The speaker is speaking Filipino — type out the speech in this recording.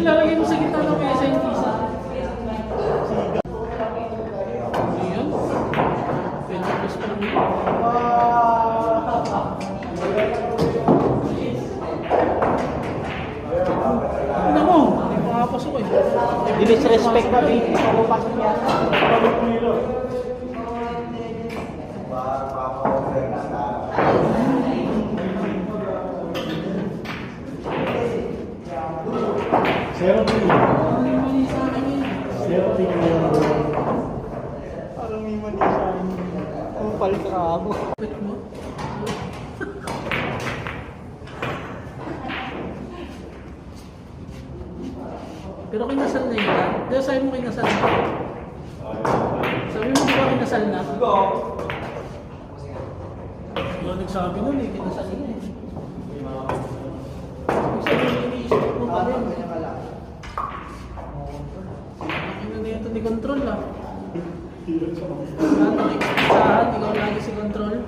Ilalagay mo sa gitna ng pyesa yung pisa. Ayan. Pinapos pa naman. Ano mo? Hindi ko makapasok eh. Disrespect na rin. Pagpapasok niya. Parang may mali sa akin. Kupal ka ako. Pwede mo? Pero kinasal na yun. Kaya sabi mo kinasal na. Sabi mo di ba kinasal na? Wala nagsabi nun eh. Kinasal na eh. Sabi mo iniisip mo pa rin. Ano na ito ni Control ah. Wala nakikisahan. Ikaw lagi si Control.